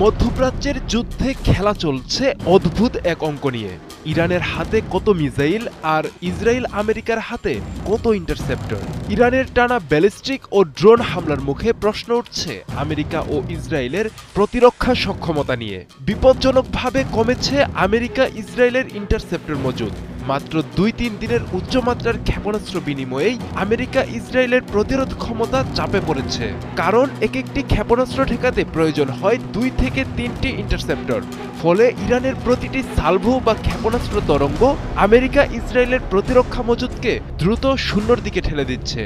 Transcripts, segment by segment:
মধ্যপ্রাচ্যের যুদ্ধে খেলা চলছে অদ্ভুত এক অঙ্ক নিয়ে। ইরানের হাতে কত মিসাইল আর ইসরায়েল আমেরিকার হাতে কত ইন্টারসেপ্টর। ইরানের টানা ব্যালিস্টিক ও ড্রোন হামলার মুখে প্রশ্ন উঠছে আমেরিকা ও ইসরায়েলের প্রতিরক্ষা সক্ষমতা নিয়ে। বিপজ্জনকভাবে কমেছে আমেরিকা ইসরায়েলের ইন্টারসেপ্টর মজুদ। মাত্র ২-৩ দিনের উচ্চমাত্রার ক্ষেপণাস্ত্র বিনিময়েই আমেরিকা ইসরায়েলের প্রতিরোধ ক্ষমতা চাপে পড়েছে। কারণ একটি ক্ষেপণাস্ত্র ঠেকাতে প্রয়োজন হয় ২ থেকে ৩টি ইন্টারসেপ্টর। ফলে ইরানের প্রতিটি সালভো বা ক্ষেপণাস্ত্র তরঙ্গ আমেরিকা ইসরায়েলের প্রতিরক্ষা মজুদকে দ্রুত শূন্যর দিকে ঠেলে দিচ্ছে।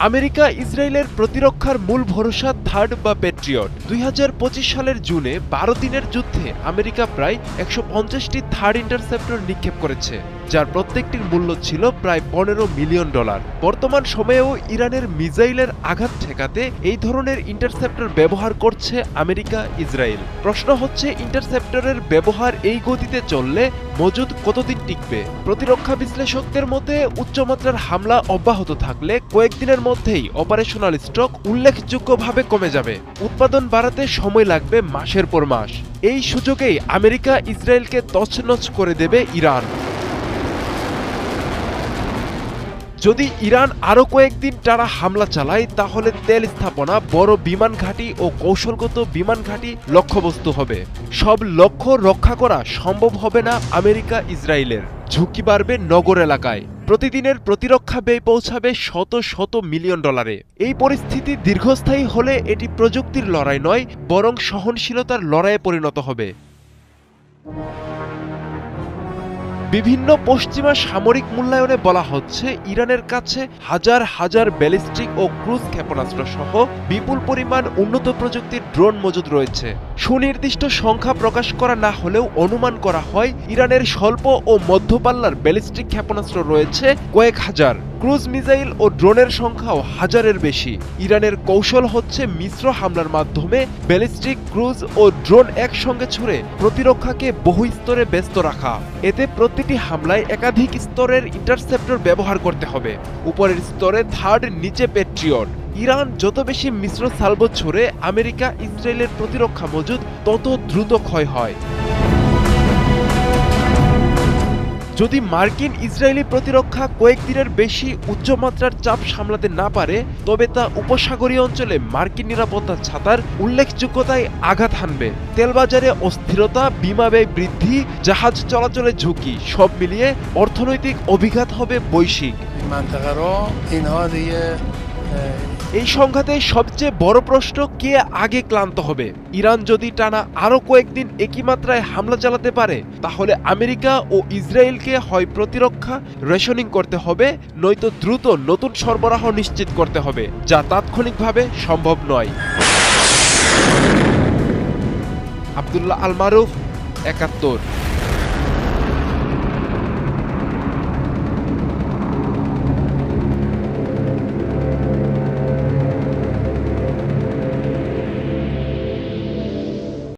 আমেরিকা ইসরায়েলের প্রতিরক্ষার মূল ভরসা থার্ড বা প্যাট্রিয়ট। ২০২৫ সালের জুনে ১২ দিনের যুদ্ধে আমেরিকা প্রায় ১৫০টি থার্ড ইন্টারসেপ্টর নিক্ষেপ করেছে, যার প্রত্যেকটির মূল্য ছিল প্রায় $১৫ মিলিয়ন। বর্তমান সময়েও ইরানের মিসাইলের আঘাত ঠেকাতে এই ধরনের ইন্টারসেপ্টর ব্যবহার করছে আমেরিকা ইসরায়েল। প্রশ্ন হচ্ছে, ইন্টারসেপ্টরের ব্যবহার এই গতিতে চললে মজুদ কতদিন টিকবে? প্রতিরক্ষা বিশ্লেষকদের মতে উচ্চমাত্রার হামলা অব্যাহত থাকলে কয়েকদিনের মধ্যেই অপারেশনাল স্টক উল্লেখযোগ্যভাবে কমে যাবে। উৎপাদন বাড়াতে সময় লাগবে মাসের পর মাস। এই সুযোগেই আমেরিকা ইসরায়েলকে তছনছ করে দেবে ইরান। যদি ইরান আরও কয়েকদিন টানা হামলা চালায়, তাহলে তেল স্থাপনা, বড় বিমান ঘাঁটি ও কৌশলগত বিমান ঘাঁটি লক্ষ্যবস্তু হবে। সব লক্ষ্য রক্ষা করা সম্ভব হবে না আমেরিকা ইসরায়েলের। ঝুঁকি বাড়বে নগর এলাকায়। প্রতিদিনের প্রতিরক্ষা ব্যয় পৌঁছাবে শত শত মিলিয়ন ডলারে। এই পরিস্থিতি দীর্ঘস্থায়ী হলে এটি প্রযুক্তির লড়াই নয়, বরং সহনশীলতার লড়াইয়ে পরিণত হবে। বিভিন্ন পশ্চিমা সামরিক মূল্যায়নে বলা হচ্ছে, ইরানের কাছে হাজার হাজার ব্যালিস্টিক ও ক্রুজ ক্ষেপণাস্ত্র সহ বিপুল পরিমাণ উন্নত প্রযুক্তির ড্রোন মজুদ রয়েছে। সুনির্দিষ্ট সংখ্যা প্রকাশ করা না হলেও অনুমান করা হয় ইরানের স্বল্প ও মধ্যপাল্লার ব্যালিস্টিক ক্ষেপণাস্ত্র রয়েছে কয়েক হাজার। ক্রুজ মিসাইল ও ড্রোনের সংখ্যাও হাজারের বেশি। ইরানের কৌশল হচ্ছে মিশ্র হামলার মাধ্যমে ব্যালিস্টিক, ক্রুজ ও ড্রোন একসঙ্গে ছুড়ে প্রতিরক্ষাকে বহু স্তরে ব্যস্ত রাখা। এতে প্রতিটি হামলায় একাধিক স্তরের ইন্টারসেপ্টর ব্যবহার করতে হবে। উপরের স্তরে থার্ড, নিচে প্যাট্রিয়ট। ইরান যত বেশি মিশ্র সালভো ছুড়ে আমেরিকা ইসরায়েলের প্রতিরক্ষা মজুদ তত দ্রুত ক্ষয় হয়। যদি মার্কিন ইসরায়েলি প্রতিরক্ষা কয়েকদিনের বেশি উচ্চমাত্রার চাপ সামলাতে না পারে, তবে তা উপসাগরীয় অঞ্চলে মার্কিন নিরাপত্তা ছাতার উল্লেখযোগ্যতায় আঘাত হানবে। তেলবাজারে অস্থিরতা, বিমা ব্যয় বৃদ্ধি, জাহাজ চলাচলে ঝুঁকি, সব মিলিয়ে অর্থনৈতিক অভিঘাত হবে বৈশ্বিক। এই সংঘাতে সবচেয়ে বড় প্রশ্ন, কে আগে ক্লান্ত হবে? ইরান যদি টানা আরও কয়েকদিন একই মাত্রায় হামলা চালাতে পারে, তাহলে আমেরিকা ও ইসরায়েলকে হয় প্রতিরক্ষা রেশনিং করতে হবে, নয়তো দ্রুত নতুন সরবরাহ নিশ্চিত করতে হবে, যা তাৎক্ষণিকভাবে সম্ভব নয়। আব্দুল্লাহ আল মারুফ, ৭১।